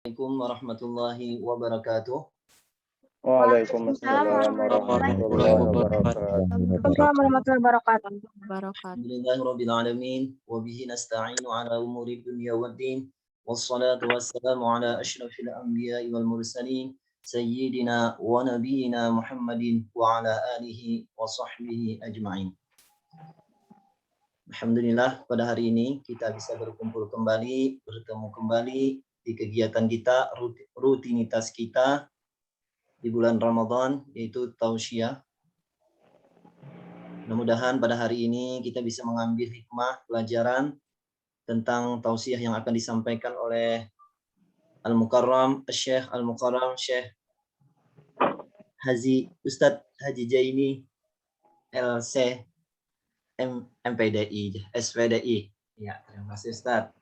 Assalamualaikum warahmatullahi wabarakatuh. Waalaikumsalam warahmatullahi wabarakatuh. warahmatullahi wabarakatuh. Alhamdulillahirabbil alamin wa bihi nasta'inu ala umuri dunya waddin. Wassalatu wassalamu ala asyrafil anbiya'i wal mursalin sayyidina wa nabiyyina Muhammadin wa ala alihi wa sahbihi ajma'in. Alhamdulillah pada hari ini kita bisa bertemu kembali di kegiatan kita, rutinitas kita di bulan Ramadan, yaitu tausiah. Mudah-mudahan pada hari ini kita bisa mengambil hikmah pelajaran tentang tausiah yang akan disampaikan oleh Syekh Ustadz Haji Jaini LC MPDI SPDI. Ya, terima kasih Ustadz.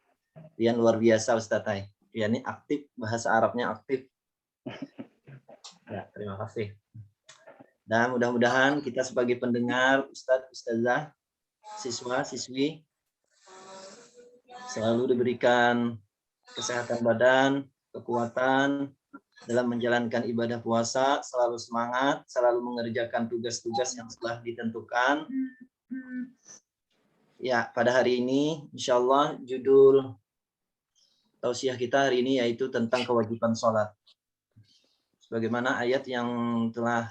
Rian luar biasa Ustadz. Rian ini aktif, bahasa Arabnya aktif. Ya, terima kasih. Dan mudah-mudahan kita sebagai pendengar, Ustadz, Ustazah, siswa, siswi, selalu diberikan kesehatan badan, kekuatan dalam menjalankan ibadah puasa, selalu semangat, selalu mengerjakan tugas-tugas yang telah ditentukan. Ya, pada hari ini, insya Allah, judul tausiah kita hari ini yaitu tentang kewajiban sholat. Sebagaimana ayat yang telah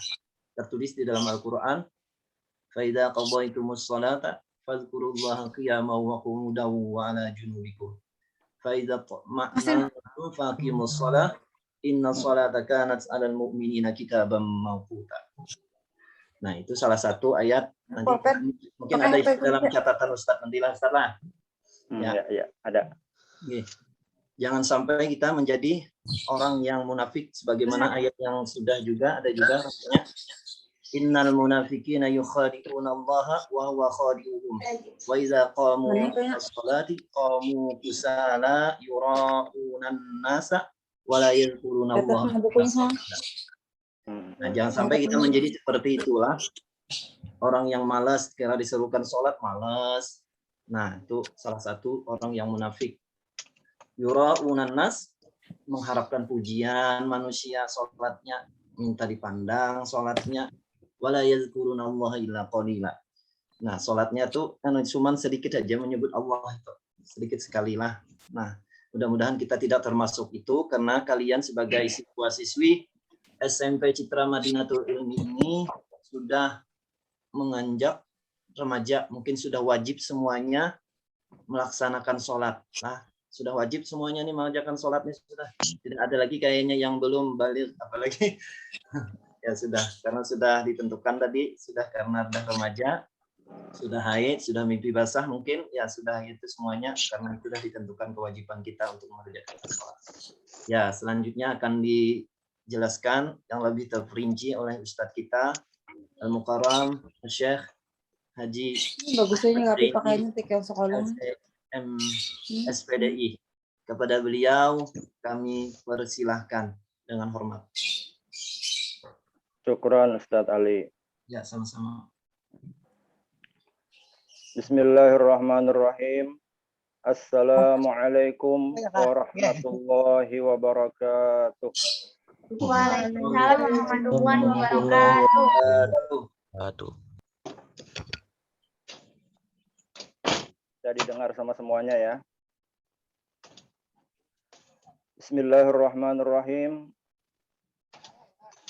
tertulis di dalam Al-Quran, فَإِذَا قَضَيْتُمُ الصَّلَاةَ فَاذْكُرُوا اللَّهَ قِيَامًا وَقُعُودًا وَعَلَى جُنُوبِكُمْ فَإِذَا اطْمَأْنَنْتُمْ فَأَقِيمُوا الصَّلَاةَ إِنَّ الصَّلَاةَ كَانَتْ عَلَى الْمُؤْمِنِينَ كِتَابًا مَوْقُوتًا. Nah, itu salah satu ayat. Nanti mungkin ada dalam catatan Ustaz, nantilah Ustaz lah. Ya, ada. Oke. Jangan sampai kita menjadi orang yang munafik sebagaimana ayat yang sudah juga ada juga artinya innal munafiqina yukhadi'una Allah wa huwa khadi'uhum wa idza qamu as-salati qamu kusala yura'unan nasa wa la yadhkuruna Allah. Nah, jangan sampai kita menjadi seperti itulah. Orang yang malas kira diserukan sholat malas. Nah, itu salah satu orang yang munafik. Yura'unan nas, mengharapkan pujian manusia, sholatnya minta dipandang, sholatnya wala yazkuruna Allah illa qalila. Nah, sholatnya tuh cuma sedikit aja menyebut Allah itu, sedikit sekali lah. Nah, mudah-mudahan kita tidak termasuk itu karena kalian sebagai siswa-siswi SMP Citra Madinatul Ilmi ini sudah menganjak remaja, mungkin sudah wajib semuanya melaksanakan sholat. Nah, sudah wajib semuanya nih mengerjakan sholatnya, sudah tidak ada lagi kayaknya yang belum balik, apalagi ya sudah, karena sudah ditentukan tadi, sudah karena sudah remaja, sudah haid, sudah mimpi basah mungkin, ya sudah itu semuanya karena itu sudah ditentukan kewajiban kita untuk mengerjakan sholat. Ya, selanjutnya akan dijelaskan yang lebih terperinci oleh Ustadz kita Al-Mukarram Syekh Haji Bagusnya nggak pakainya tiket sekolah. SPDI. Kepada beliau kami persilahkan dengan hormat. Syukran Ustadz Ali. Ya, sama-sama. Bismillahirrahmanirrahim. Assalamualaikum warahmatullahi wabarakatuh. Waalaikumsalam warahmatullahi wabarakatuh. Bisa didengar sama semuanya ya. Bismillahirrahmanirrahim.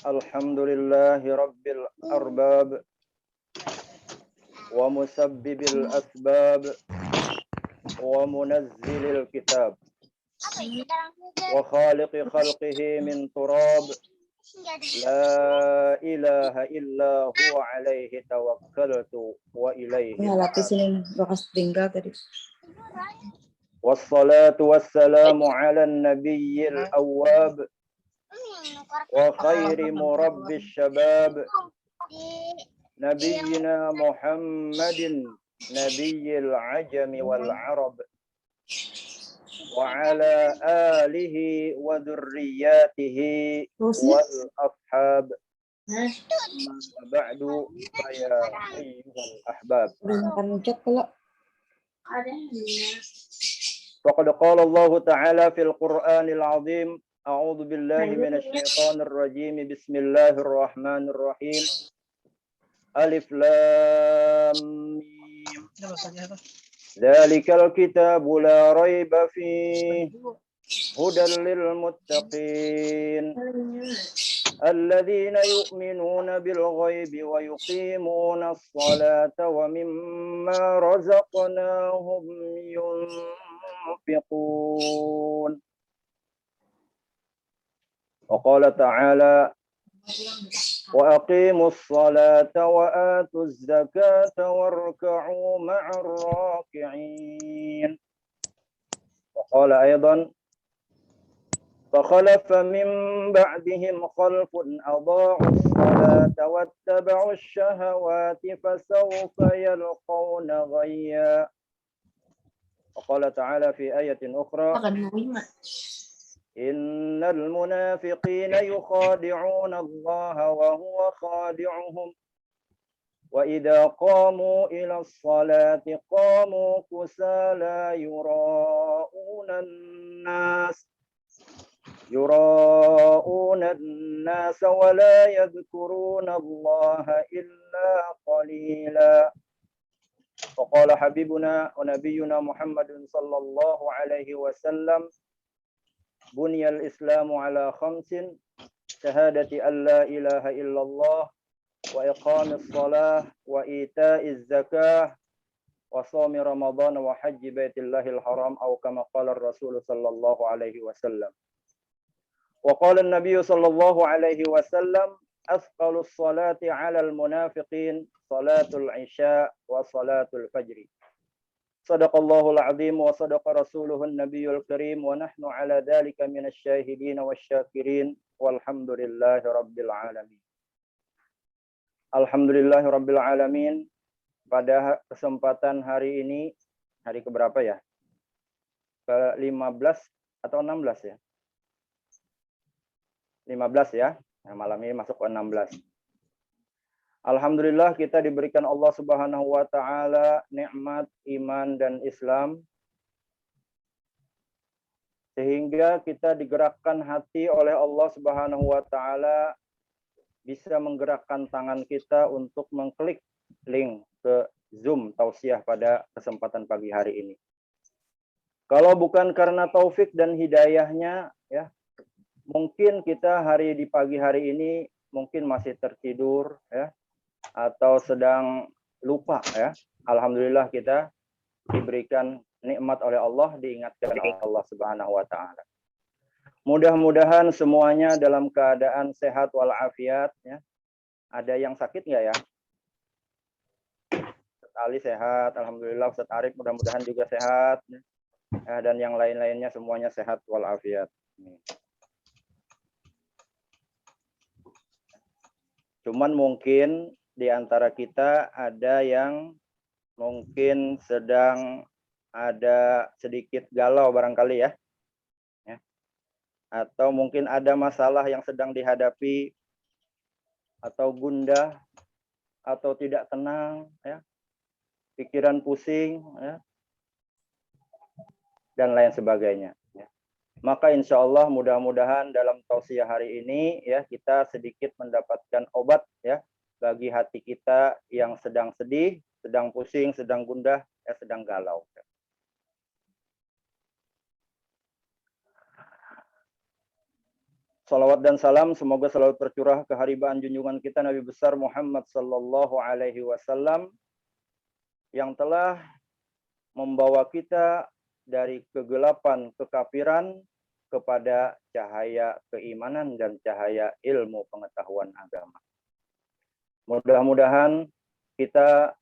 Alhamdulillahi rabbil arbab wa musabbibil asbab wa munazzilil kitab wa khaliqi khalqihi min turab la ilaha illa huwa alaihi tawakkaltu wa ilaihi wassalatu wassalamu ala nabiyil awwab wa khairi murabbis syabab nabiyyina Muhammadin nabiyil ajami wal arab wa ala alihi wa dzurriyyatihi wal ashab ba'du ya ayyuhal ahbab. Faqad qala Allah Ta'ala fil Qur'anil 'azim A'udzu billahi minasyaitonir rajim. Bismillahirrahmanirrahim. Alif lam mim. Dzalikal kitabu la raiba fihi hudal lil muttaqin. الذين يؤمنون بالغيب ويقيمون الصلاة ومما رزقناهم ينفقون. وقال تعالى وأقيموا الصلاة وآتوا الزكاة واركعوا مع الراكعين. وقال أيضا فخلف من بعدهم خلف أضاعوا الصلاة واتبعوا الشهوات فسوف يلقون غيا. وقال تعالى في آية أخرى إن المنافقين يخادعون الله وهو خادعهم وإذا قاموا إلى الصلاة قاموا كسالى يراءون الناس ولا يذكرون الله إلا قليلا. وقال حبيبنا ونبينا محمد صلى الله عليه وسلم بني الإسلام على 5 شهادة أن لا إله إلا الله وإقام الصلاة وإيتاء الزكاة وصوم رمضان وحج بيت الله الحرام أو كما قال الرسول صلى الله عليه وسلم. وقال النبي صلى الله عليه وسلم أثقل الصلاة على المنافقين صلاة العشاء وصلاة الفجر. صدق الله العظيم وصدق رسوله النبي الكريم ونحن على ذلك من الشاهدين والشاكرين والحمد لله رب العالمين. Alhamdulillah rabbil alamin. Pada kesempatan hari ini, hari keberapa ya? Ke-15 atau 16 ya? 15 ya. Nah, malam ini masuk ke 16. Alhamdulillah kita diberikan Allah Subhanahu wa taala nikmat iman dan Islam sehingga kita digerakkan hati oleh Allah Subhanahu wa taala bisa menggerakkan tangan kita untuk mengklik link ke Zoom tausiah pada kesempatan pagi hari ini. Kalau bukan karena taufik dan hidayahnya ya, mungkin kita di pagi hari ini mungkin masih tertidur ya, atau sedang lupa ya. Alhamdulillah kita diberikan nikmat oleh Allah, diingatkan oleh Allah Subhanahu wa taala. Mudah-mudahan semuanya dalam keadaan sehat walafiat ya. Ada yang sakit nggak ya? Ustaz Ali sehat, alhamdulillah. Ustaz Arif mudah-mudahan juga sehat ya. Dan yang lain-lainnya semuanya sehat walafiat. Cuman mungkin di antara kita ada yang mungkin sedang ada sedikit galau barangkali ya. Atau mungkin ada masalah yang sedang dihadapi, atau gundah, atau tidak tenang, ya, pikiran pusing, ya, dan lain sebagainya. Ya. Maka insya Allah mudah-mudahan dalam tausiah hari ini ya kita sedikit mendapatkan obat ya bagi hati kita yang sedang sedih, sedang pusing, sedang gundah, ya, sedang galau. Ya. Salawat dan salam semoga selalu tercurah ke haribaan junjungan kita Nabi besar Muhammad sallallahu alaihi wasallam yang telah membawa kita dari kegelapan kekafiran kepada cahaya keimanan dan cahaya ilmu pengetahuan agama. Mudah-mudahan kita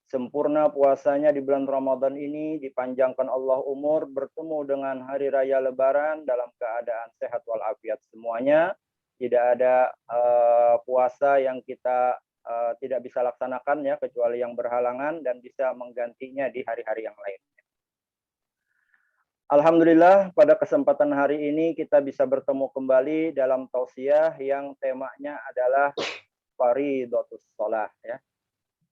sempurna puasanya di bulan Ramadan ini, dipanjangkan Allah umur, bertemu dengan hari raya Lebaran dalam keadaan sehat walafiat semuanya. Tidak ada puasa yang kita tidak bisa laksanakan ya, kecuali yang berhalangan, dan bisa menggantinya di hari-hari yang lainnya. Alhamdulillah pada kesempatan hari ini kita bisa bertemu kembali dalam tausiah yang temanya adalah fardhatus shalah ya.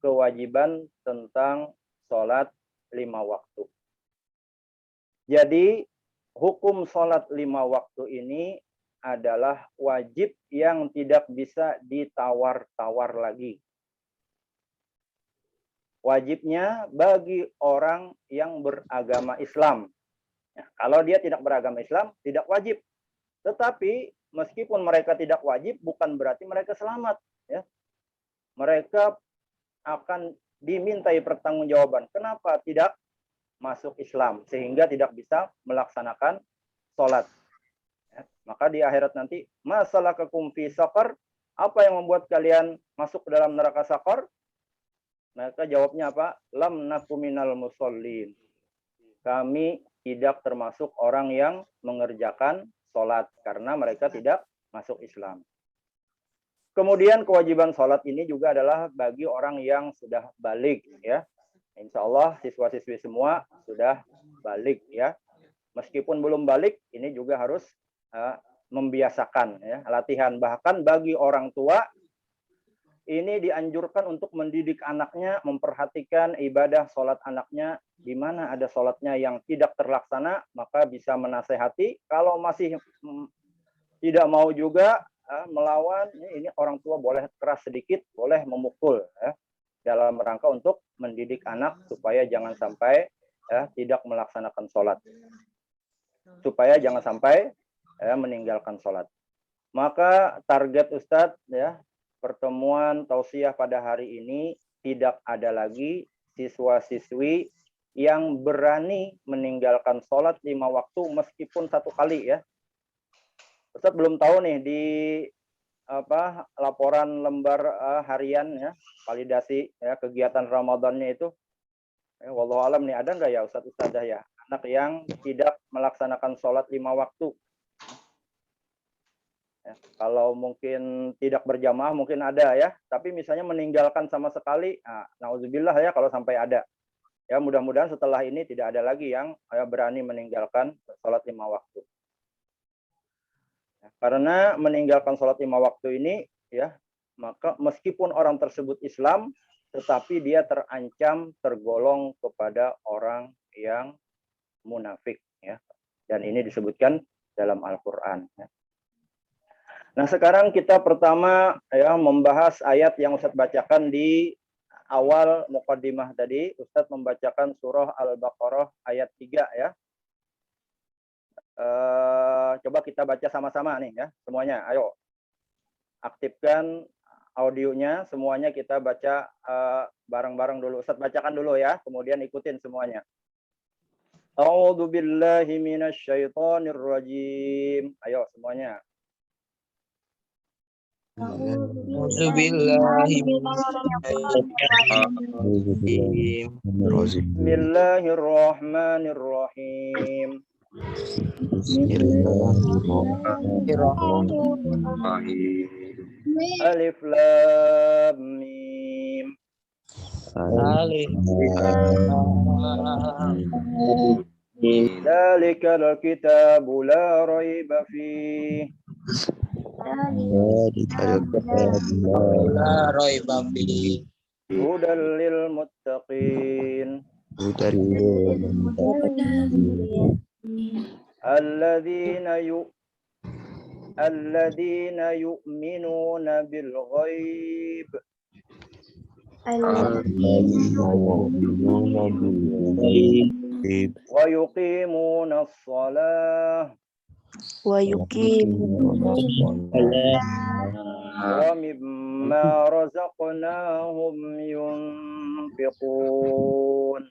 Kewajiban tentang sholat 5 waktu. Jadi hukum sholat 5 waktu ini adalah wajib yang tidak bisa ditawar-tawar lagi. Wajibnya bagi orang yang beragama Islam. Ya, kalau dia tidak beragama Islam, tidak wajib. Tetapi meskipun mereka tidak wajib, bukan berarti mereka selamat. Ya. Mereka akan dimintai pertanggungjawaban. Kenapa tidak masuk Islam? Sehingga tidak bisa melaksanakan sholat. Ya. Maka di akhirat nanti, masalakakum fi saqar, apa yang membuat kalian masuk ke dalam neraka saqar? Mereka jawabnya apa? Lam naku minal musallin. Kami tidak termasuk orang yang mengerjakan sholat karena mereka tidak masuk Islam. Kemudian kewajiban sholat ini juga adalah bagi orang yang sudah balik, ya. Insya Allah siswa-siswi semua sudah balik, ya. Meskipun belum balik, ini juga harus membiasakan, ya, latihan. Bahkan bagi orang tua ini dianjurkan untuk mendidik anaknya, memperhatikan ibadah sholat anaknya, di mana ada sholatnya yang tidak terlaksana, maka bisa menasehati. Kalau masih tidak mau juga melawan, ini orang tua boleh keras sedikit, boleh memukul, ya, dalam rangka untuk mendidik anak supaya jangan sampai tidak melaksanakan sholat, supaya jangan sampai meninggalkan sholat. Maka target Ustadz, ya, pertemuan tausiah pada hari ini tidak ada lagi siswa-siswi yang berani meninggalkan sholat 5 waktu meskipun 1 kali, ya. Ustaz belum tahu nih di laporan lembar harian, ya, validasi, ya, kegiatan Ramadannya itu, wallahu alam nih, ada nggak ya Ustadz-Ustadzah, ya, anak yang tidak melaksanakan sholat 5 waktu? Ya, kalau mungkin tidak berjamaah mungkin ada, ya, tapi misalnya meninggalkan sama sekali, nauzubillah, ya, kalau sampai ada. Ya, mudah-mudahan setelah ini tidak ada lagi yang berani meninggalkan sholat 5 waktu. Ya, karena meninggalkan sholat 5 waktu ini, ya, maka meskipun orang tersebut Islam, tetapi dia terancam tergolong kepada orang yang munafik, ya. Dan ini disebutkan dalam Al-Quran, ya. Nah, sekarang kita pertama, ya, membahas ayat yang Ustadz bacakan di awal muqaddimah tadi. Ustadz membacakan surah Al-Baqarah ayat 3, ya. Coba kita baca sama-sama nih, ya, semuanya. Ayo, aktifkan audionya, semuanya kita baca bareng-bareng dulu. Ustadz bacakan dulu, ya, kemudian ikutin semuanya. A'udzu billahi minasyaitonir rajim. Ayo semuanya. Bismillahirrahmanirrahim. Alif lam mim. Dzalikal kitabu la raiba fihi. Hudan lil muttaqin. Alladzina yu'minuna bil ghaib. Wa yuqimuna as-salah. Wa mimma razaqnahum yunfiqun.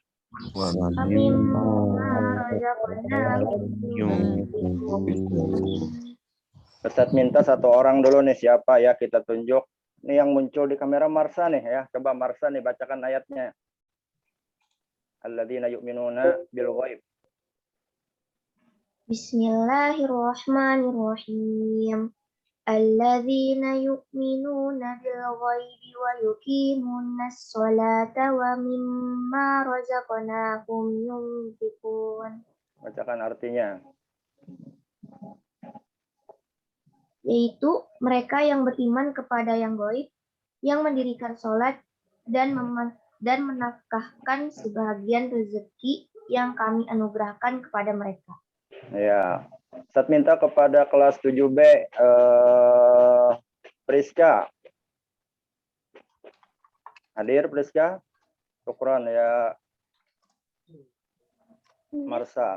Ustadz minta satu orang dulu nih, siapa, ya, kita tunjuk. Ini yang muncul di kamera Marsa nih, ya. Coba Marsa nih bacakan ayatnya. Alladzina yu'minuna bil ghaib. Bismillahirrahmanirrahim. Alladzina yu'minuna bil ghaibi wa yuqimunas sholata wa mimma razaqnahum yunfiqun. Bacakan artinya. Yaitu mereka yang beriman kepada yang gaib, yang mendirikan sholat dan menafkahkan sebahagian rezeki yang kami anugerahkan kepada mereka. Ya, Ustaz minta kepada kelas 7B Priska. Hadir Priska? Syukran ya Marsa.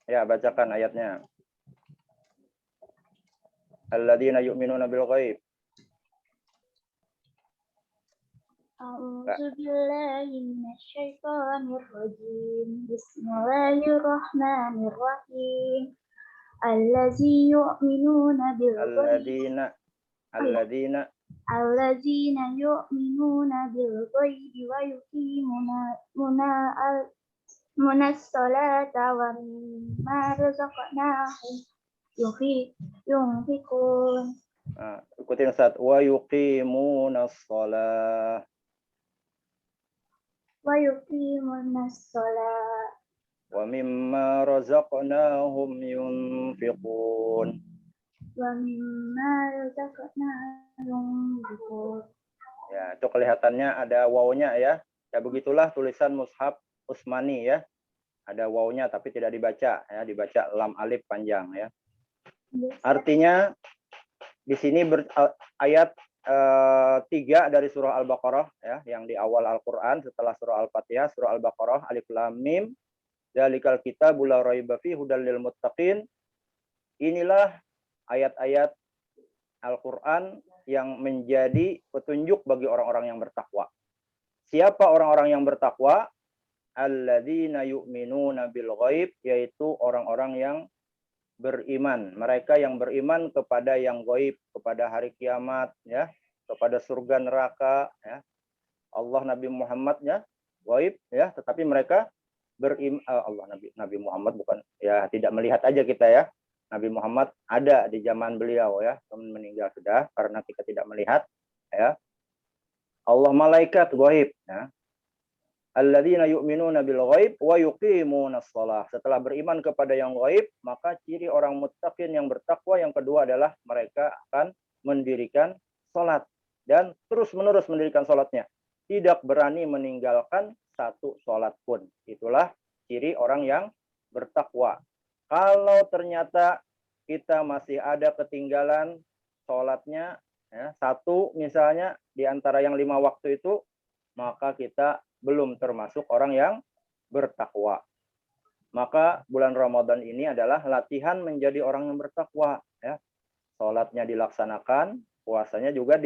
Ya, bacakan ayatnya. Alladzina yu'minuna bil ghaib. A'udzu billahi minasyaitonir rajim. Bismillahirrahmanirrahim. Allazi yu'minuna bil ghaib. Alladzina yu'minuna bil ghaibi wa yuqimuna as-salata wa mimma razaqnahum yunfiqun. Ikutin Ustaz. Wa yuqimuna as-salah. Wa yuqimuna as-salah. Wa mimma razaqnahum yunfiqun. Wa mimma razaqnahum yunfiqun. Ya, itu kelihatannya ada wawunya ya. Ya begitulah tulisan mushaf Utsmani ya. Ada wawunya tapi tidak dibaca ya, dibaca lam alif panjang ya. Artinya di sini ayat 3 dari surah Al-Baqarah ya, yang di awal Al-Qur'an setelah surah Al-Fatihah, surah Al-Baqarah alif lam mim dzalikal kitabul la raiba fihi hudal lil muttaqin. Inilah ayat-ayat Al-Qur'an yang menjadi petunjuk bagi orang-orang yang bertakwa. Siapa orang-orang yang bertakwa? Alladzina yu'minuna bil ghaib, yaitu orang-orang yang beriman. Mereka yang beriman kepada yang gaib, kepada hari kiamat ya, kepada surga neraka ya. Allah, Nabi Muhammad ya, gaib ya, tetapi mereka beriman. Nabi Muhammad bukan ya, tidak melihat aja kita ya. Nabi Muhammad ada di zaman beliau ya, meninggal sudah karena kita tidak melihat ya. Allah, malaikat gaib ya. Alladzina yu'minuna bil ghaib wa yuqimuna shalah. Setelah beriman kepada yang gaib, maka ciri orang muttaqin yang bertakwa yang kedua adalah mereka akan mendirikan salat dan terus-menerus mendirikan salatnya. Tidak berani meninggalkan satu salat pun. Itulah ciri orang yang bertakwa. Kalau ternyata kita masih ada ketinggalan salatnya ya, satu misalnya di antara yang 5 waktu itu, maka kita belum termasuk orang yang bertakwa. Maka bulan Ramadan ini adalah latihan menjadi orang yang bertakwa ya. Salatnya dilaksanakan, puasanya juga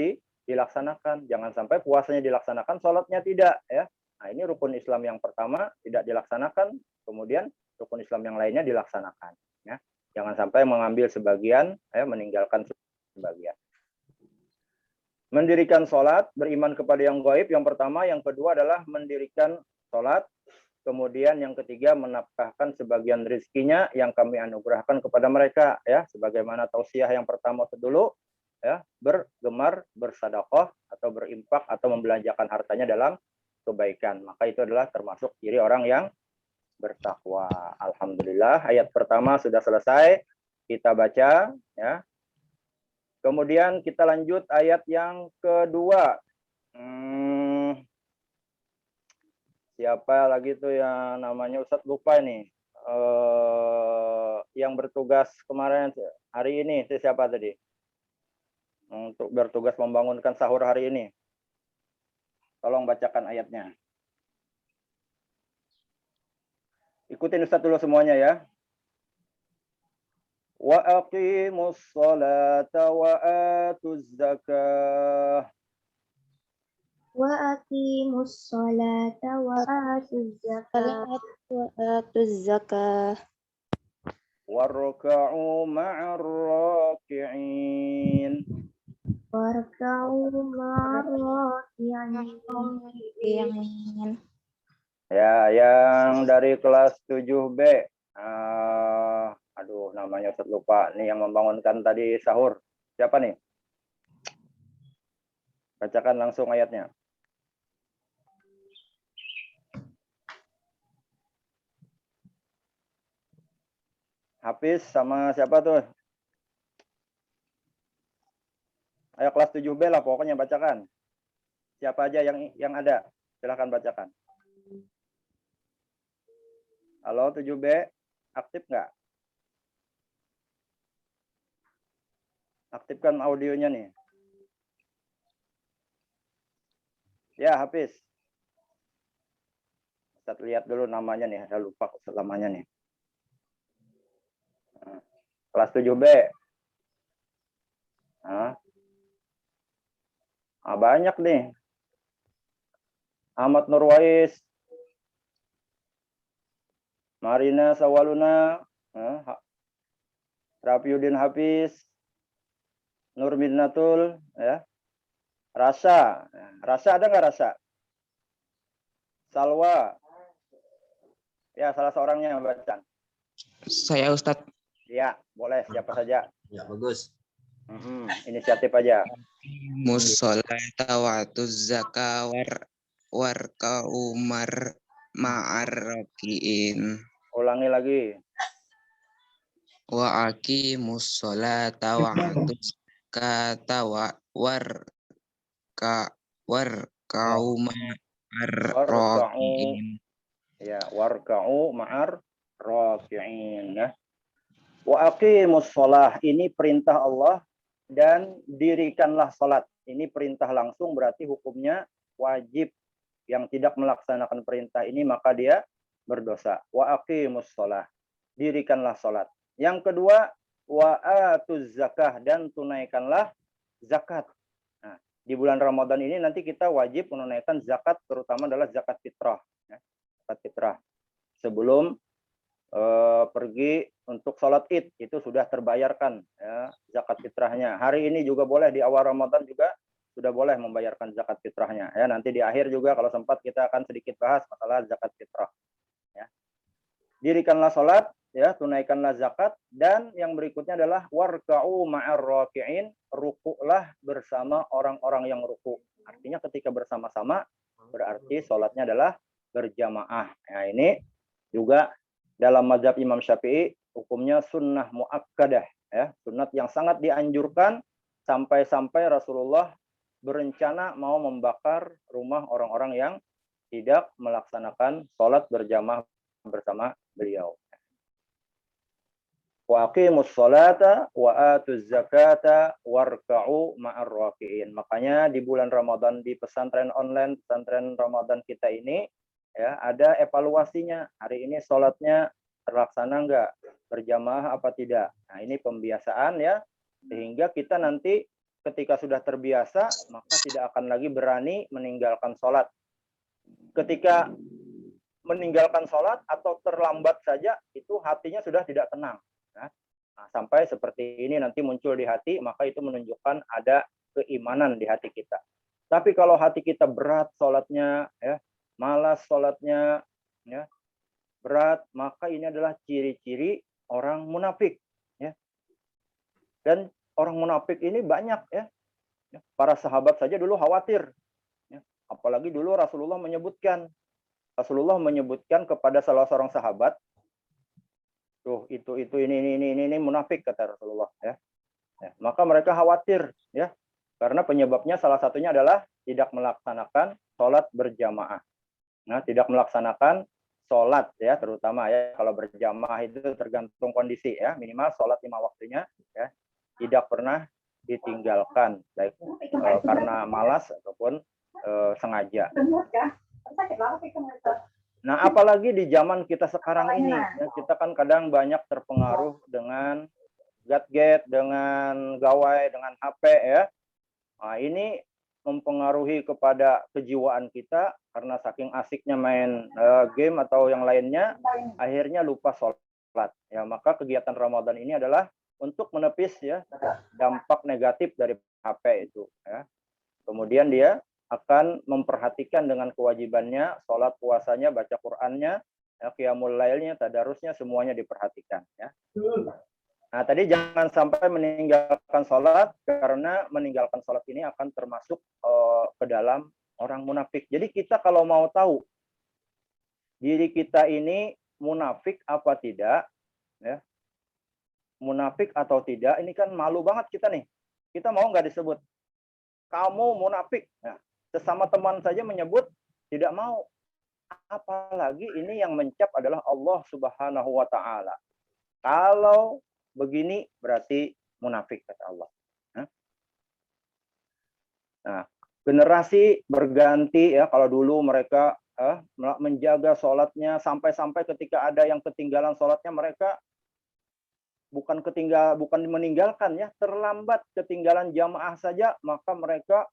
dilaksanakan. Jangan sampai puasanya dilaksanakan, salatnya tidak ya. Nah, ini rukun Islam yang pertama tidak dilaksanakan, kemudian rukun Islam yang lainnya dilaksanakan ya. Jangan sampai mengambil sebagian ya, meninggalkan sebagian. Mendirikan sholat, beriman kepada yang gaib, yang pertama. Yang kedua adalah mendirikan sholat. Kemudian yang ketiga, menafkahkan sebagian rezekinya yang kami anugerahkan kepada mereka. Ya, sebagaimana tausiah yang pertama dulu, ya, bergemar, bersedekah, atau berimpak, atau membelanjakan hartanya dalam kebaikan. Maka itu adalah termasuk ciri orang yang bertakwa. Alhamdulillah, ayat pertama sudah selesai. Kita baca, ya. Kemudian kita lanjut ayat yang kedua. Siapa lagi tuh yang namanya Ustadz lupa nih. Yang bertugas kemarin hari ini siapa tadi? Untuk bertugas membangunkan sahur hari ini. Tolong bacakan ayatnya. Ikutin Ustadz dulu semuanya ya. Wa aqimus salata wa atuz zakah. Wa aqimus salata wa atuz zakah. Warka'u ma'ar raki'in. Warka'u ma'ar raki'in. Ya, yang dari kelas 7B. Aduh, namanya Ustaz lupa. Nih yang membangunkan tadi sahur. Siapa nih? Bacakan langsung ayatnya. Hafiz sama siapa tuh? Ayo kelas 7B lah pokoknya bacakan. Siapa aja yang ada? Silahkan bacakan. Halo 7B, aktif nggak? Aktifkan audionya nih. Ya, Hafiz. Ustaz lihat dulu namanya nih, ada lupa namanya nih. Kelas 7B. Banyak nih. Ahmad Nurwais, Marina Sawaluna, Rafiuddin Hafiz, Nur Minnatul, ya. Rasa ada nggak Rasa? Salwa, ya salah seorangnya yang baca. Saya Ustadz. Ya, boleh siapa saja. Ya, bagus. Inisiatif aja. Musholata wa'tuz zaka warka'u ma'arrakiin. Ulangi lagi. Wa aqimus sholata wa'tuz zakata warka'u ma'arrakiin. Ya, warka'u ma'ar raki'in, ya. Wa aqimus shalah, ini perintah Allah, dan dirikanlah salat. Ini perintah langsung, berarti hukumnya wajib. Yang tidak melaksanakan perintah ini maka dia berdosa. Wa aqimus shalah, dirikanlah salat. Yang kedua, wa atuz zakah, dan tunaikanlah zakat. Nah, di bulan Ramadan ini nanti kita wajib menunaikan zakat, terutama adalah zakat fitrah, ya. Zakat fitrah. Sebelum pergi untuk sholat Id, itu sudah terbayarkan, ya, zakat fitrahnya. Hari ini juga boleh, di awal Ramadan juga sudah boleh membayarkan zakat fitrahnya, ya. Nanti di akhir juga kalau sempat kita akan sedikit bahas masalah zakat fitrah, ya. Dirikanlah sholat, ya, tunaikanlah zakat, dan yang berikutnya adalah warka'u ma'ar raki'in, rukuklah bersama orang-orang yang ruku. Artinya ketika bersama-sama berarti sholatnya adalah berjamaah. Nah, ini juga dalam mazhab Imam Syafi'i hukumnya sunnah muakkadah, ya, sunnat yang sangat dianjurkan, sampai-sampai Rasulullah berencana mau membakar rumah orang-orang yang tidak melaksanakan sholat berjamaah bersama beliau. Wa aqimus sholata wa atuz zakata warka'u ma'ar raki'in. Makanya di bulan Ramadan di pesantren online, pesantren Ramadan kita ini, ya, ada evaluasinya. Hari ini sholatnya terlaksana enggak? Berjamaah apa tidak? Nah, ini pembiasaan, ya. Sehingga kita nanti ketika sudah terbiasa, maka tidak akan lagi berani meninggalkan sholat. Ketika meninggalkan sholat atau terlambat saja, itu hatinya sudah tidak tenang. Nah, sampai seperti ini nanti muncul di hati, maka itu menunjukkan ada keimanan di hati kita. Tapi kalau hati kita berat sholatnya, ya, malas sholatnya, ya, berat, maka ini adalah ciri-ciri orang munafik, ya. Dan orang munafik ini banyak, ya. Para sahabat saja dulu khawatir, ya. Apalagi dulu Rasulullah menyebutkan kepada salah seorang sahabat, tuh ini munafik, kata Rasulullah, ya. Ya, maka mereka khawatir, ya, karena penyebabnya salah satunya adalah tidak melaksanakan sholat berjamaah. Nah, tidak melaksanakan sholat, ya, terutama, ya, kalau berjamaah itu tergantung kondisi, ya, minimal sholat 5 waktunya, ya, tidak pernah ditinggalkan, baik karena malas ataupun sengaja. Nah, apalagi di zaman kita sekarang ini, ya, kita kan kadang banyak terpengaruh dengan gadget, dengan gawai, dengan HP, ya. Nah, ini mempengaruhi kepada kejiwaan kita karena saking asiknya main game atau yang lainnya, akhirnya lupa sholat. Ya, maka kegiatan Ramadan ini adalah untuk menepis, ya, dampak negatif dari HP itu, ya. Kemudian dia akan memperhatikan dengan kewajibannya, sholat, puasanya, baca Qur'annya, ya, qiyamul lailnya, tadarusnya, semuanya diperhatikan, ya. Nah, tadi jangan sampai meninggalkan sholat, karena meninggalkan sholat ini akan termasuk ke dalam orang munafik. Jadi kita kalau mau tahu diri kita ini munafik apa tidak, ya, munafik atau tidak, ini kan malu banget kita nih. Kita mau nggak disebut kamu munafik? Nah, sesama teman saja menyebut tidak mau. apalagi ini yang mencap adalah Allah Subhanahu wa taala. Kalau begini berarti munafik kata Allah. Nah, generasi berganti ya, kalau dulu mereka menjaga sholatnya sampai-sampai ketika ada yang ketinggalan sholatnya mereka bukan meninggalkan ya, terlambat ketinggalan jamaah saja, maka mereka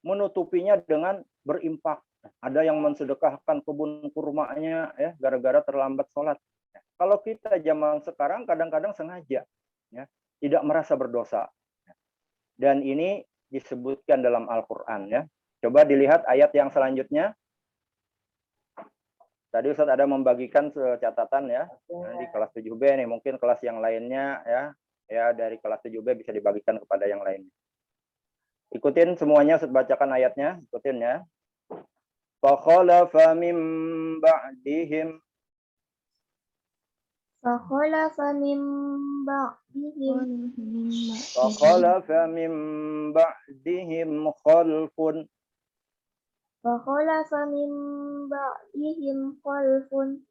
menutupinya dengan berimpak. Ada yang mensedekahkan kebun kurmanya ya gara-gara terlambat sholat. Kalau kita zaman sekarang kadang-kadang sengaja ya, tidak merasa berdosa. Dan ini disebutkan dalam Al-Qur'an ya. Coba dilihat ayat yang selanjutnya. Tadi Ustadz ada membagikan catatan ya. Nah, di kelas 7B nih, mungkin kelas yang lainnya ya dari kelas 7B bisa dibagikan kepada yang lainnya. Ikutin semuanya, Ustadz bacakan ayatnya, ikutin ya. Fakhalafa min ba'dihim Fakhalafa min ba'dihim khalfun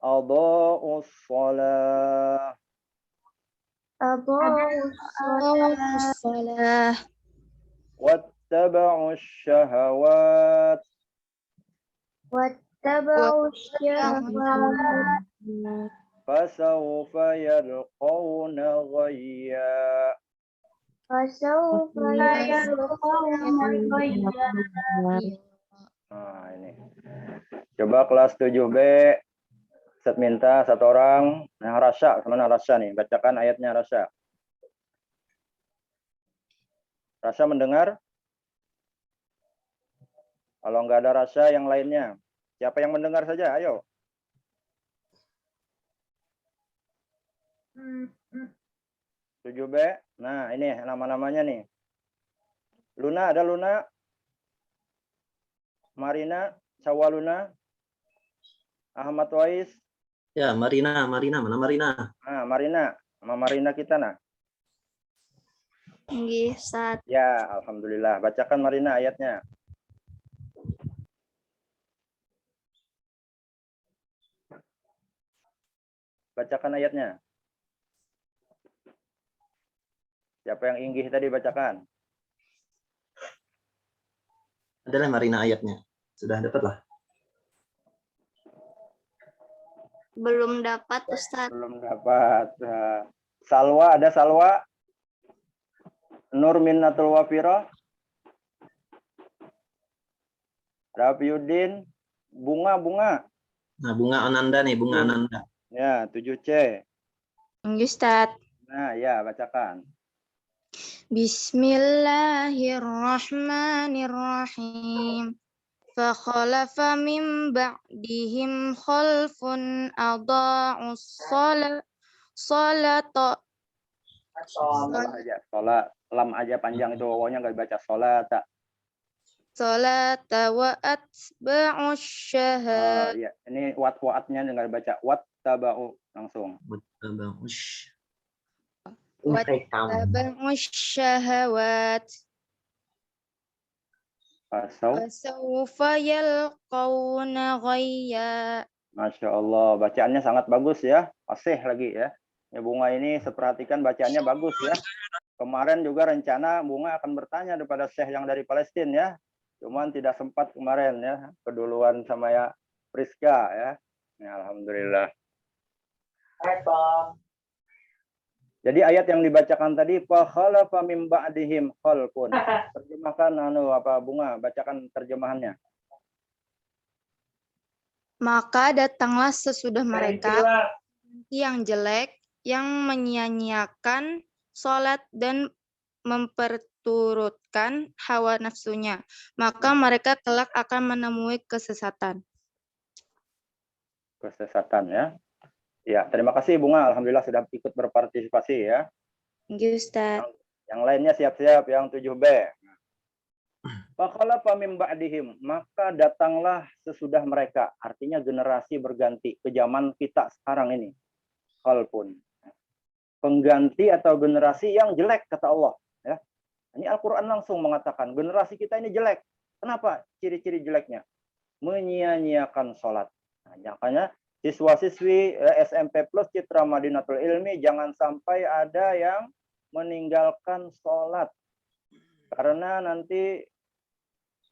adaa'us shalah wattaba'us syahawat fasawfa yalqawna ghayya. Nah, ini. Coba kelas 7B, Ustadz minta satu orang, nah Rasya, kemana Rasya nih? Bacakan ayatnya Rasya. Rasya mendengar? Kalau nggak ada Rasya, yang lainnya. Siapa yang mendengar saja? Ayo. Tujuh B. Nah, ini nama-namanya nih. Luna, ada Luna? Marina, Sawaluna, Ahmad Wais. Ya, Marina, mana Marina? Nah, Marina, sama Marina kita nah. Nggih, Ustaz. Ya, alhamdulillah. Bacakan Marina ayatnya. Bacakan ayatnya. Siapa yang inggih tadi bacakan? Adalah Marina ayatnya. Sudah dapat lah. Belum dapat, Ustaz. Belum dapat. Salwa, ada Salwa? Nur Minnatul Wafiro? Rafiuddin? Bunga. Nah, Bunga Ananda nih, Bunga Ananda. Ya, 7C. Ustaz. Nah, ya, bacakan. Bismillahirrahmanirrahim. Fakhalafa min ba'dihim khalfun adaa'us salata. Sholat. Lam aja panjang itu, wawanya nggak dibaca sholat. Salata wa atba'us syahad. Ya, ini wat-watnya nggak dibaca. Wat taba'u langsung. Wattaba'us syahawat. Fasawfa yalqawna ghayya. Masya Allah, bacaannya sangat bagus ya. Fasih lagi ya. Ya, Bunga ini seperhatikan bacaannya bagus ya. Kemarin juga rencana Bunga akan bertanya kepada Syekh yang dari Palestina ya. Cuman tidak sempat kemarin ya. Keduluan sama ya Priska ya. Ya, alhamdulillah. Jadi ayat yang dibacakan tadi fa khalafa mim ba'dihim khalfun. Terjemahkan Bunga, bacakan terjemahannya. Maka datanglah sesudah mereka yang jelek, yang menyia-nyiakan sholat dan memperturutkan hawa nafsunya. Maka mereka kelak akan menemui kesesatan. Kesesatan ya. Ya, terima kasih Bunga. Alhamdulillah sudah ikut berpartisipasi ya. Ustaz. Yang lainnya siap-siap yang 7B. Fakhalafa min ba'dihim, maka datanglah sesudah mereka, artinya generasi berganti ke zaman kita sekarang ini. Khalfun. Pengganti atau generasi yang jelek kata Allah, ya. Ini Al-Qur'an langsung mengatakan generasi kita ini jelek. Kenapa ciri-ciri jeleknya? menyia-nyiakan sholat. Nah, makanya siswa-siswi SMP Plus Citra Madinatul Ilmi jangan sampai ada yang meninggalkan sholat karena nanti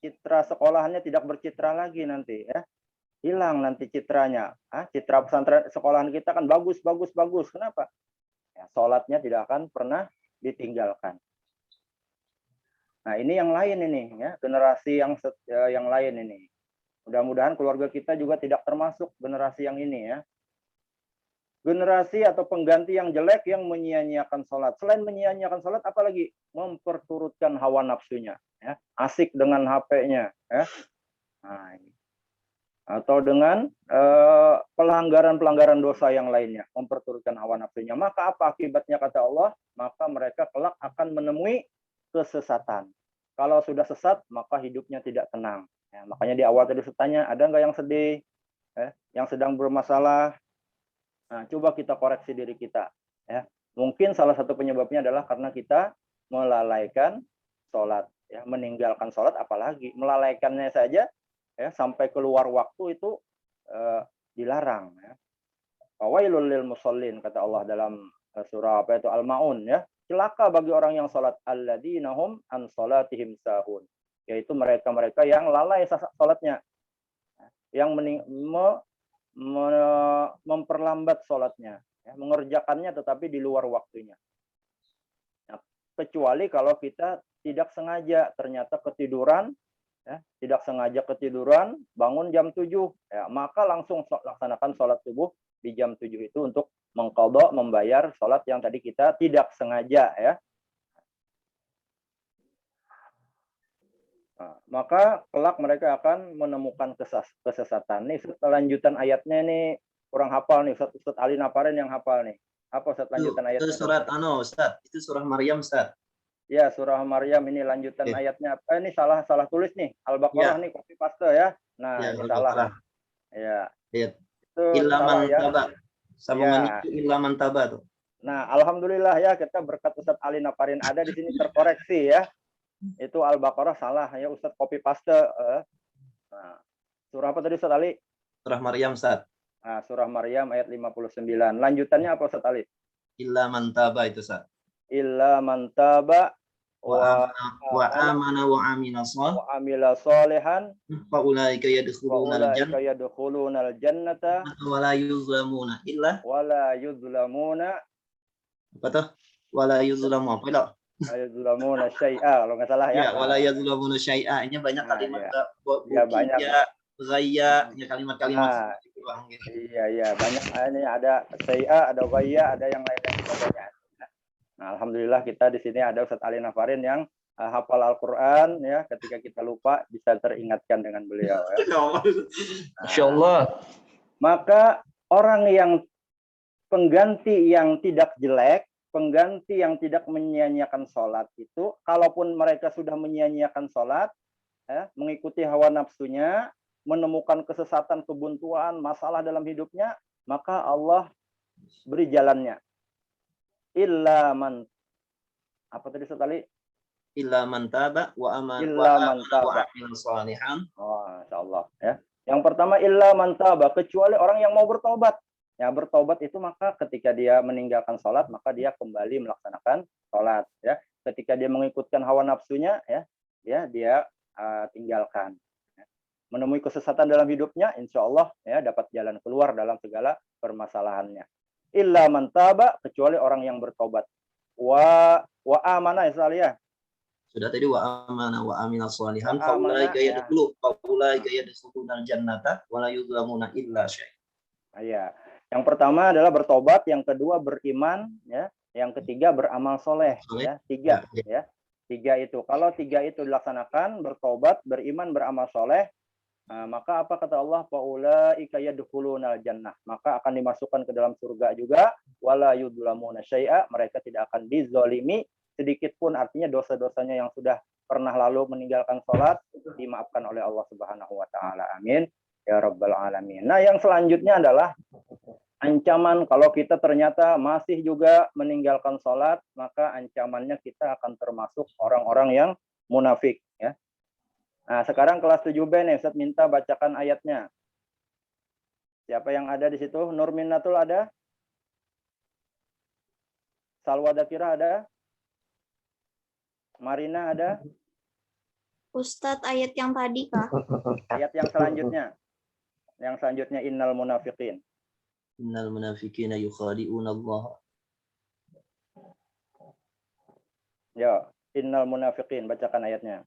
citra sekolahnya tidak bercitra lagi nanti ya. Hilang nanti citranya. Citra pesantren sekolahan kita kan bagus. Kenapa? Ya, sholatnya tidak akan pernah ditinggalkan. Nah, ini yang lain ini ya, generasi yang lain ini. Mudah-mudahan keluarga kita juga tidak termasuk generasi yang ini ya. Generasi atau pengganti yang jelek yang menyia-nyiakan sholat. Selain menyia-nyiakan sholat, apalagi memperturutkan hawa nafsunya. Ya. Asik dengan HP-nya. Ya. Nah, ini. Atau dengan pelanggaran-pelanggaran dosa yang lainnya. Memperturutkan hawa nafsunya. Maka apa akibatnya kata Allah? Maka mereka kelak akan menemui kesesatan. Kalau sudah sesat, maka hidupnya tidak tenang. Ya, makanya di awal tadi saya tanya, ada nggak yang sedih, yang sedang bermasalah? Nah, coba kita koreksi diri kita. Ya. Mungkin salah satu penyebabnya adalah karena kita melalaikan sholat, ya, meninggalkan sholat, apalagi melalaikannya saja, ya, sampai keluar waktu itu dilarang. Ya. Fawailul lil musallin kata Allah dalam surah apa itu Al-Maun ya. Celaka bagi orang yang sholat alladzina hum an sholatihim sahun. Yaitu mereka-mereka yang lalai sholatnya, yang memperlambat sholatnya, ya, mengerjakannya tetapi di luar waktunya. Nah, kecuali kalau kita tidak sengaja ternyata ketiduran, ya, tidak sengaja ketiduran, bangun jam 7, ya, maka langsung laksanakan sholat subuh di jam 7 itu untuk mengqadha, membayar sholat yang tadi kita tidak sengaja ya. Nah, maka kelak mereka akan menemukan kesesatan. Nih lanjutan ayatnya nih kurang hafal nih, Ustaz Ali Naparin yang hafal nih. Apa Ustaz lanjutan ayatnya? Itu surat Ustaz. Itu surah Maryam Ustaz. Ya, surah Maryam ini lanjutan ayatnya. Ini salah tulis nih. Al-Baqarah nih copy paste ya. Nah, ya, ini salah. Ya. Ilaman taba. Sambungannya itu ilaman taba tuh. Nah, alhamdulillah ya kita berkat Ustaz Ali Naparin ada di sini terkoreksi ya. Itu Al-Baqarah salah ya Ustaz copy paste. Nah, surah apa tadi Ustaz Ali? Surah Maryam Ustaz. Nah, surah Maryam ayat 59. Lanjutannya apa Ustaz Ali? Illa man taba itu Ustaz. Illa man taba wa amana wa amila sholihan fa ulaika yadkhulunal jannata wa la yuzlamuna illa apa tuh? Wala yuzlamu apa itu? Yuzlamuna syai'a kalau nggak salah ya. Ya, wala yuzlamuna syai'a. Ini banyak kalimat ya banyak ghayya, ya kalimat-kalimat gitu. Iya, banyak ini ada syai'a, ada ghayya, ada yang lain sebagainya. Nah, alhamdulillah kita di sini ada Ustaz Ali Nafarin yang hafal Al-Qur'an ya, ketika kita lupa bisa teringatkan dengan beliau ya. Insyaallah. Maka orang yang pengganti yang tidak jelek, pengganti yang tidak menyia-nyiakan sholat itu, kalaupun mereka sudah menyia-nyiakan sholat, ya, mengikuti hawa nafsunya, menemukan kesesatan, kebuntuan, masalah dalam hidupnya, maka Allah beri jalannya. Illa man apa tadi sekali? Illa man taba wa amana wa amila sholihan. Oh, insyaallah ya. Yang pertama illa man taba, kecuali orang yang mau bertobat. Ya, bertobat itu maka ketika dia meninggalkan sholat, maka dia kembali melaksanakan sholat. Ya, ketika dia mengikutkan hawa nafsunya, ya, dia tinggalkan. Ya. Menemui kesesatan dalam hidupnya, insya Allah ya dapat jalan keluar dalam segala permasalahannya. Illa man taba, kecuali orang yang bertobat. Wa amana ya. Sudah tadi wa amana wa amila sholihan fa ulaika yadkhulunal jannata wa la yuzlamuna illa syai'a. Iya. Yang pertama adalah bertobat, yang kedua beriman, ya, yang ketiga beramal soleh, ya, tiga, ya, tiga itu. Kalau tiga itu dilaksanakan, bertobat, beriman, beramal soleh, maka apa kata Allah? Faulaika yadkhulunal jannah, maka akan dimasukkan ke dalam surga juga. Wala yudlamuna syai'a, mereka tidak akan dizolimi sedikit pun, artinya dosa-dosanya yang sudah pernah lalu meninggalkan sholat dimaafkan oleh Allah Subhanahu Wa Taala. Amin. Ya Rabbal Alamin. Nah, yang selanjutnya adalah ancaman kalau kita ternyata masih juga meninggalkan sholat, maka ancamannya kita akan termasuk orang-orang yang munafik. Ya. Nah, sekarang kelas 7B nih, Ustaz minta bacakan ayatnya. Siapa yang ada di situ? Nur Minnatul ada? Salwa Dakira ada? Marina ada? Ustadz ayat yang tadi kah? Ayat yang selanjutnya. Yang selanjutnya innal munafiqin. Innal munafiqina yukhadi'una Allah. Ya, innal munafiqin, bacakan ayatnya.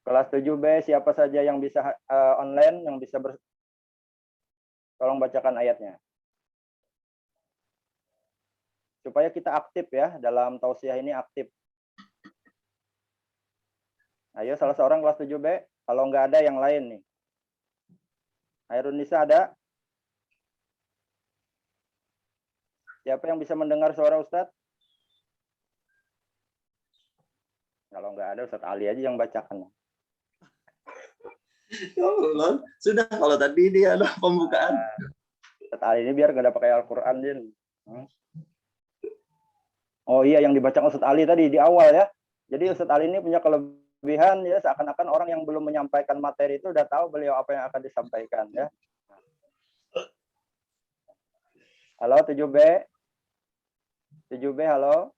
Kelas 7B siapa saja yang bisa online, yang bisa tolong bacakan ayatnya. Supaya kita aktif ya, dalam tausiah ini aktif. Ayo salah seorang kelas 7B, kalau nggak ada yang lain nih. Hairun Nisa ada? Siapa yang bisa mendengar suara Ustadz? Kalau nggak ada, Ustadz Ali aja yang bacakan. Sudah, kalau tadi dia ada pembukaan. Ustadz Ali ini biar nggak ada pakai Al-Quran, Jin. Oh iya, yang dibacakan Ustadz Ali tadi di awal ya. Jadi Ustadz Ali ini punya kelebihan ya, seakan-akan orang yang belum menyampaikan materi itu udah tahu beliau apa yang akan disampaikan ya. Halo 7B. 7B, halo.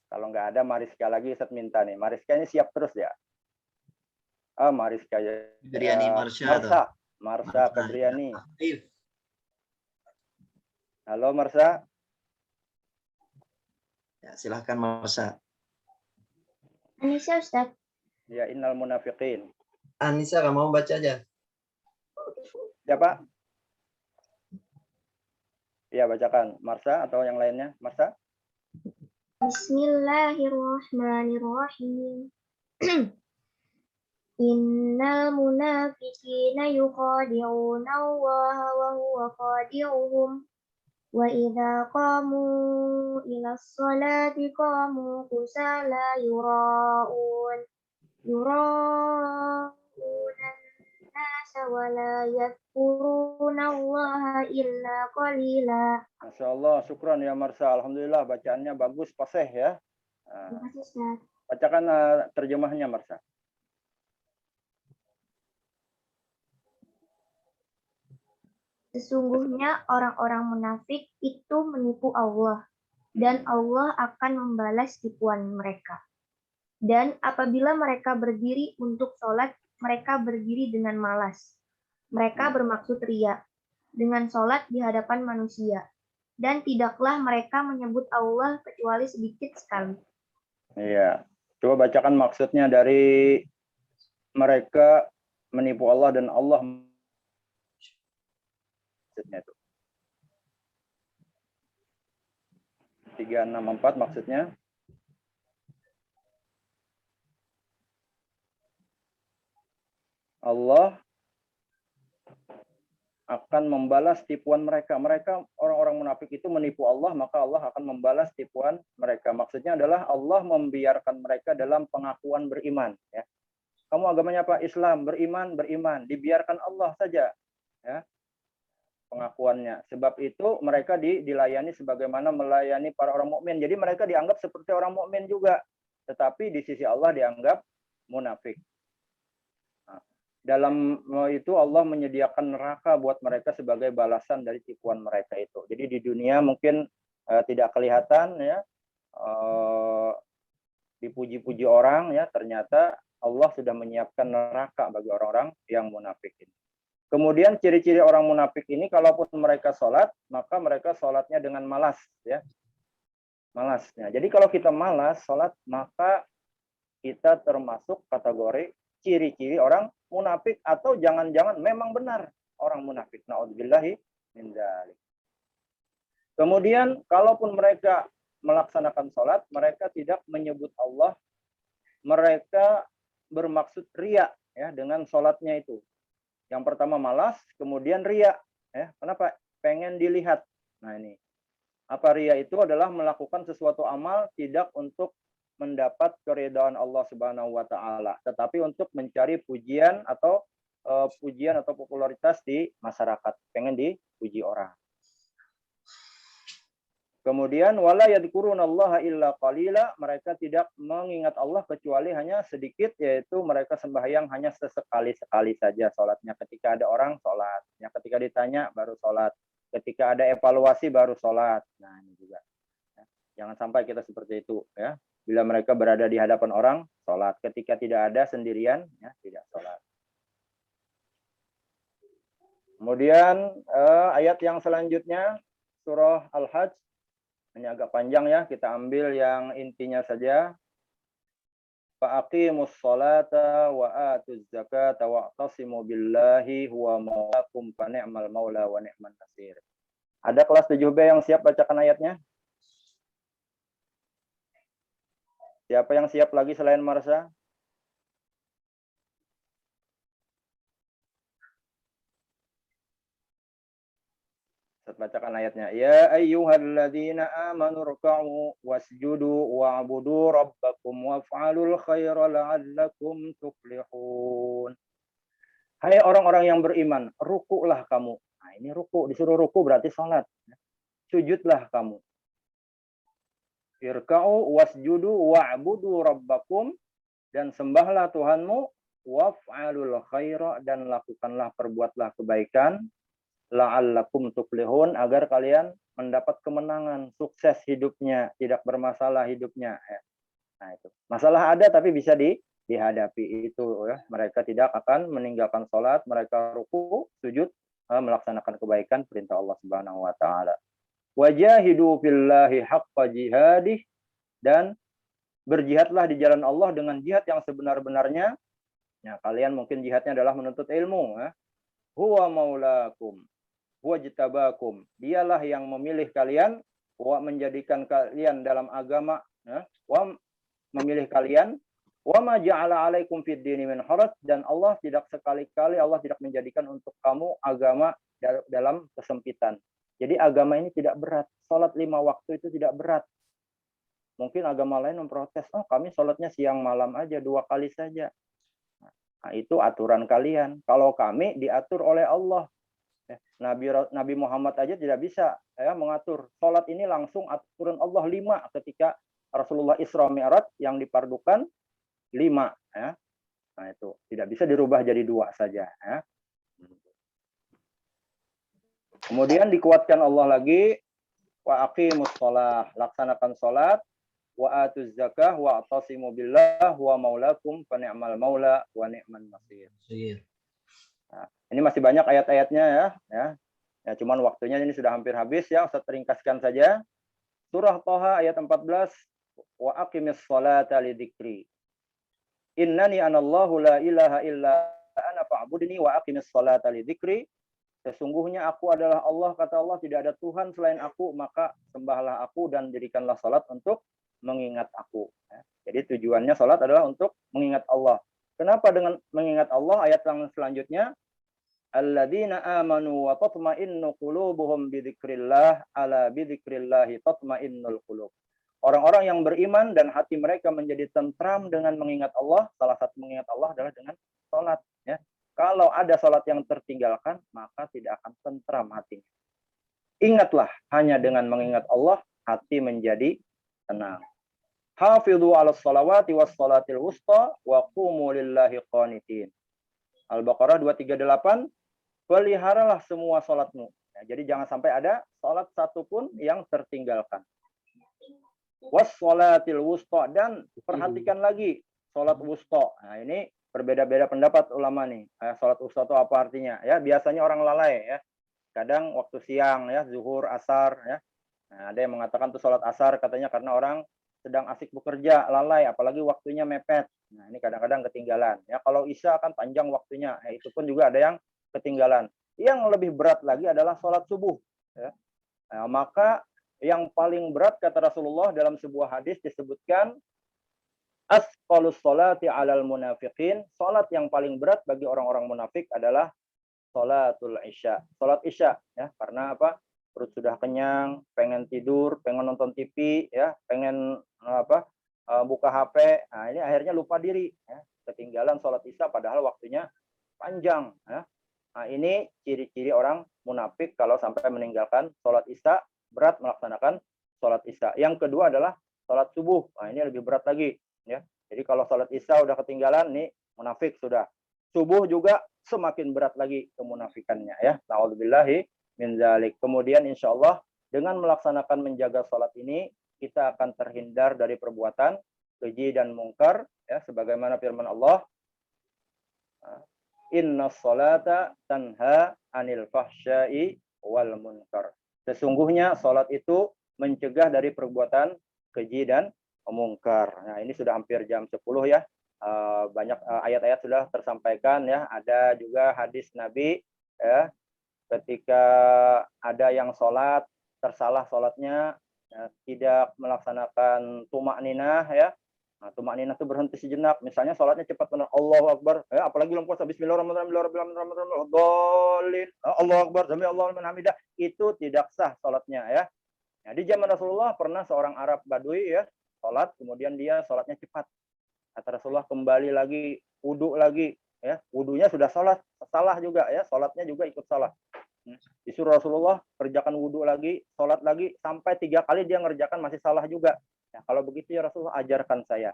Kalau nggak ada Mariska lagi, Ustadz minta nih. Mariska ini siap terus ya. Ah, Mariska ya. Fedriani Marsha. Marsha Fedriani. Aktif. Halo Marsha. Ya, silahkan Marsha. Anissa Ustadz. Ya, innal munafiqin. Anissa, kamu mau baca aja? Siapa? Ya, bacakan. Marsha atau yang lainnya? Marsha? Bismillahirrahmanirrahim. Innal munafiqina yukhadi'una Allah wa huwa khadi'uhum. Wa idza qamu ila sholati qamu kusala yura'un nasa wa la yadhkuruna Allah illa qalila. Masya Allah, syukran ya Marsha. Alhamdulillah bacaannya bagus, fasih ya. Terima kasih Ustaz. Bacakan terjemahnya Marsha. Sesungguhnya orang-orang munafik itu menipu Allah, dan Allah akan membalas tipuan mereka. Dan apabila mereka berdiri untuk sholat, mereka berdiri dengan malas. Mereka bermaksud ria dengan sholat di hadapan manusia. Dan tidaklah mereka menyebut Allah kecuali sedikit sekali. Iya. Coba bacakan maksudnya dari mereka menipu Allah dan Allah maksudnya itu. 364 maksudnya. Allah akan membalas tipuan mereka. Mereka orang-orang munafik itu menipu Allah, maka Allah akan membalas tipuan mereka. Maksudnya adalah Allah membiarkan mereka dalam pengakuan beriman. Ya. Kamu agamanya apa? Islam, beriman, dibiarkan Allah saja. Ya. Pengakuannya. Sebab itu mereka dilayani sebagaimana melayani para orang mukmin. Jadi mereka dianggap seperti orang mukmin juga, tetapi di sisi Allah dianggap munafik. Nah, dalam itu Allah menyediakan neraka buat mereka sebagai balasan dari tipuan mereka itu. Jadi di dunia mungkin tidak kelihatan ya, dipuji-puji orang ya, ternyata Allah sudah menyiapkan neraka bagi orang-orang yang munafik ini. Kemudian ciri-ciri orang munafik ini, kalaupun mereka sholat, maka mereka sholatnya dengan malas, ya, malasnya. Jadi kalau kita malas sholat, maka kita termasuk kategori ciri-ciri orang munafik, atau jangan-jangan memang benar orang munafik. Na'udzubillahi min dzalik. Kemudian kalaupun mereka melaksanakan sholat, mereka tidak menyebut Allah, mereka bermaksud riya ya dengan sholatnya itu. Yang pertama malas, kemudian riya. Ya, kenapa? Pengen dilihat. Nah ini. Apa riya itu? Adalah melakukan sesuatu amal tidak untuk mendapat keridhaan Allah Subhanahu wa taala, tetapi untuk mencari pujian atau popularitas di masyarakat. Pengen dipuji orang. Kemudian wala yadhkurunallaha illa qalila, mereka tidak mengingat Allah kecuali hanya sedikit, yaitu mereka sembahyang hanya sesekali-sekali saja sholatnya, ketika ada orang sholat, ya, ketika ditanya baru sholat, ketika ada evaluasi baru sholat. Nah ini juga, ya. Jangan sampai kita seperti itu, ya. Bila mereka berada di hadapan orang, sholat. Ketika tidak ada sendirian, ya, tidak sholat. Kemudian ayat yang selanjutnya surah Al-Hajj. Ini agak panjang ya, kita ambil yang intinya saja. Faqimus sholata wa atuz zakata wa'tasimu billahi huwa maulakum fa ni'mal maula wa ni'man nasir. Ada kelas 7B yang siap bacakan ayatnya? Siapa yang siap lagi selain Marsha? Bacakan ayatnya. Ya ayyuhalladzina amanu ruk'u wasjudu wa'budu rabbakum waf'alul khaira la'allakum tuflihun. Hai orang-orang yang beriman, rukuklah kamu. Nah, ini ruku, disuruh ruku berarti salat. Sujudlah kamu. Irka'u wasjudu wa'budu rabbakum, dan sembahlah Tuhanmu, waf'alul khaira, dan lakukanlah, perbuatlah kebaikan, la'allakum tuflihun, agar kalian mendapat kemenangan, sukses hidupnya, tidak bermasalah hidupnya. Nah itu. Masalah ada tapi bisa dihadapi itu, ya. Mereka tidak akan meninggalkan sholat, mereka ruku, sujud, melaksanakan kebaikan, perintah Allah Subhanahu wa taala. Wajahidu fillahi haqqa jihadih, dan berjihadlah di jalan Allah dengan jihad yang sebenar-benarnya. Nah, kalian mungkin jihadnya adalah menuntut ilmu, ya. Huwa maulakum wajtabakum, dialah yang memilih kalian, wa menjadikan kalian dalam agama, ya, wa memilih kalian, wa ma ja'ala 'alaikum fid dini min haraj, dan Allah tidak sekali-kali, Allah tidak menjadikan untuk kamu agama dalam kesempitan. Jadi agama ini tidak berat. Salat 5 waktu itu tidak berat. Mungkin agama lain memprotes, oh kami salatnya siang malam aja 2 kali saja. Nah, itu aturan kalian. Kalau kami diatur oleh Allah. Nabi Muhammad aja tidak bisa, ya, mengatur. Salat ini langsung aturan Allah 5, ketika Rasulullah Isra Mi'raj yang dipardukan 5, ya. Nah itu tidak bisa dirubah jadi 2 saja, ya. Kemudian dikuatkan Allah lagi, wa aqimus shalah, laksanakan salat, wa atuz zakah wa atasimu billah wa maulakum fa ni'mal maula wa ni'man nasir. Nah, ini masih banyak ayat-ayatnya, ya. Ya, cuman waktunya ini sudah hampir habis, ya. Ustaz ringkaskan saja. Surah Thaha ayat 14, wa aqimis sholata lidzikri. Innani anallahu la ilaha illa ana fa'budni wa aqimis sholata lidzikri. Sesungguhnya aku adalah Allah, kata Allah, tidak ada Tuhan selain aku, maka sembahlah aku dan jadikanlah salat untuk mengingat aku. Ya. Jadi tujuannya salat adalah untuk mengingat Allah. Kenapa dengan mengingat Allah? Ayat yang selanjutnya, alladzina amanu wa tatma'innu qulubuhum bidzikrillah, ala bidzikrillahi tatma'innul qulub. Orang-orang yang beriman dan hati mereka menjadi tentram dengan mengingat Allah. Salah satu mengingat Allah adalah dengan salat, ya. Kalau ada salat yang tertinggalkan, maka tidak akan tentram hatinya. Ingatlah, hanya dengan mengingat Allah hati menjadi tenang. Hafidhu 'alas shalawati was shalatil wusta wa qumu lillahi qanitin. Al-Baqarah 238, peliharalah semua salatmu. Ya, jadi jangan sampai ada salat satupun yang tertinggalkan. Was shalatil wusta, dan perhatikan lagi salat wusta. Nah, ini berbeda-beda pendapat ulama nih. Salat wusta itu apa artinya? Ya, biasanya orang lalai, ya. Kadang waktu siang, ya, zuhur, asar, ya. Nah, ada yang mengatakan tuh salat asar katanya karena orang sedang asik bekerja, lalai, apalagi waktunya mepet. Nah, ini kadang-kadang ketinggalan. Ya, kalau isya kan panjang waktunya, ya, itu pun juga ada yang ketinggalan. Yang lebih berat lagi adalah sholat subuh. Ya. Nah, maka yang paling berat kata Rasulullah dalam sebuah hadis disebutkan, asqalus sholati 'alal munafiqin, salat yang paling berat bagi orang-orang munafik adalah sholatul isya. Salat isya, ya, karena apa? Perut sudah kenyang, pengen tidur, pengen nonton TV, ya, pengen buka HP. Nah, ini akhirnya lupa diri, ya. Ketinggalan sholat isya padahal waktunya panjang, ya. Nah, ini ciri-ciri orang munafik kalau sampai meninggalkan sholat isya, berat melaksanakan sholat isya. Yang kedua adalah sholat subuh. Nah, ini lebih berat lagi, ya. Jadi kalau sholat isya udah ketinggalan, nih munafik sudah. Subuh juga semakin berat lagi kemunafikannya, ya. Na'udzubillahi min dzalik. Kemudian insya Allah dengan melaksanakan menjaga sholat ini, kita akan terhindar dari perbuatan keji dan mungkar, ya, sebagaimana firman Allah, inna sholata tanha anil fahsyai wal munkar. Sesungguhnya sholat itu mencegah dari perbuatan keji dan mungkar. Nah, ini sudah hampir jam 10 ya. Banyak ayat-ayat sudah tersampaikan ya. Ada juga hadis Nabi ya, ketika ada yang sholat tersalah sholatnya, ya, tidak melaksanakan tumak ninah ya. Nah, tumak ninah itu berhenti sejenak. Misalnya sholatnya cepat benar, Allahu Akbar. Ya, apalagi belum puasa, Bismillahirrahmanirrahim, Allahu Akbar, Sami Allahu liman hamidah. Itu tidak sah sholatnya ya. Nah, di zaman Rasulullah pernah seorang Arab Badui ya, sholat, kemudian dia sholatnya cepat. Kata Rasulullah, kembali lagi, wudhu lagi. Ya, wudhunya sudah sholat, salah juga ya, sholatnya juga ikut salah. Disuruh Rasulullah kerjakan wudhu lagi, sholat lagi, sampai 3 kali dia ngerjakan masih salah juga. Ya, kalau begitu ya Rasulullah, ajarkan saya.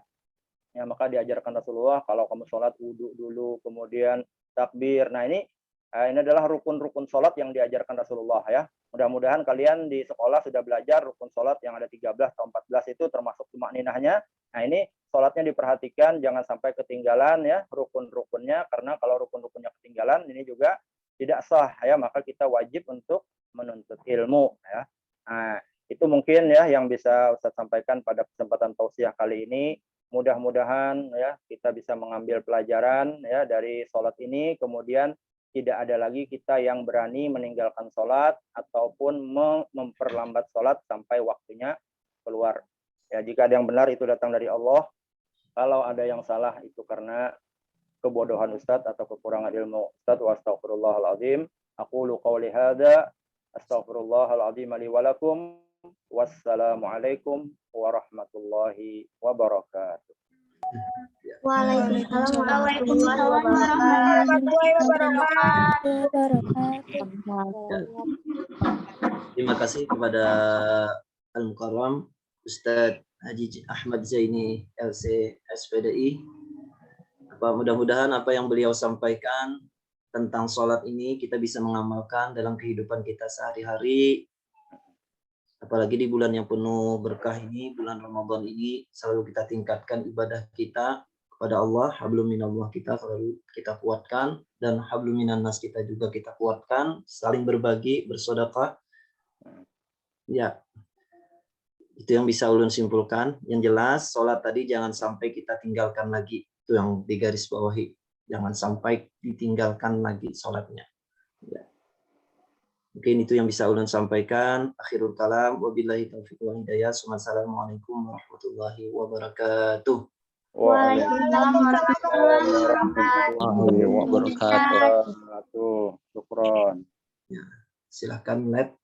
Ya, maka diajarkan Rasulullah, kalau kamu sholat wudhu dulu, kemudian takbir. Nah, ini adalah rukun-rukun sholat yang diajarkan Rasulullah ya. Mudah-mudahan kalian di sekolah sudah belajar rukun sholat yang ada 13 atau 14 itu termasuk tumak ninahnya. Nah, ini sholatnya diperhatikan, jangan sampai ketinggalan ya rukun-rukunnya, karena kalau rukun-rukunnya ketinggalan ini juga tidak sah ya, maka kita wajib untuk menuntut ilmu ya. Nah, itu mungkin ya yang bisa Ustaz sampaikan pada kesempatan tausiah kali ini. Mudah-mudahan ya kita bisa mengambil pelajaran ya dari sholat ini, kemudian tidak ada lagi kita yang berani meninggalkan sholat ataupun memperlambat sholat sampai waktunya keluar. Ya, jika ada yang benar itu datang dari Allah. Kalau ada yang salah itu karena kebodohan Ustadz atau kekurangan ilmu Ustadz. Wa astaghfirullahaladzim. Aqulu qawli hadza astaghfirullahaladzim li wa lakum. Wassalamualaikum warahmatullahi wabarakatuh. Waalaikumsalam warahmatullahi wabarakatuh. Terima kasih kepada Al-Mukarram Ustadz Haji Ahmad Zaini LC SPDI. Mudah-mudahan apa yang beliau sampaikan tentang sholat ini kita bisa mengamalkan dalam kehidupan kita sehari-hari. Apalagi di bulan yang penuh berkah ini, bulan Ramadan ini, selalu kita tingkatkan ibadah kita kepada Allah. Hablum minallah kita selalu kita kuatkan, dan hablum minan nas kita juga kita kuatkan, saling berbagi, bersedekah. Ya, itu yang bisa ulun simpulkan. Yang jelas, sholat tadi jangan sampai kita tinggalkan lagi. Itu yang digaris bawahi. Jangan sampai ditinggalkan lagi sholatnya. Ya. Mungkin itu yang bisa ulun sampaikan. Akhirul kalam. Wabillahi taufiq wal hidayah. Wassalamualaikum warahmatullahi wabarakatuh. Waalaikumsalam warahmatullahi wabarakatuh. Syukron. Ya, silakan Lab.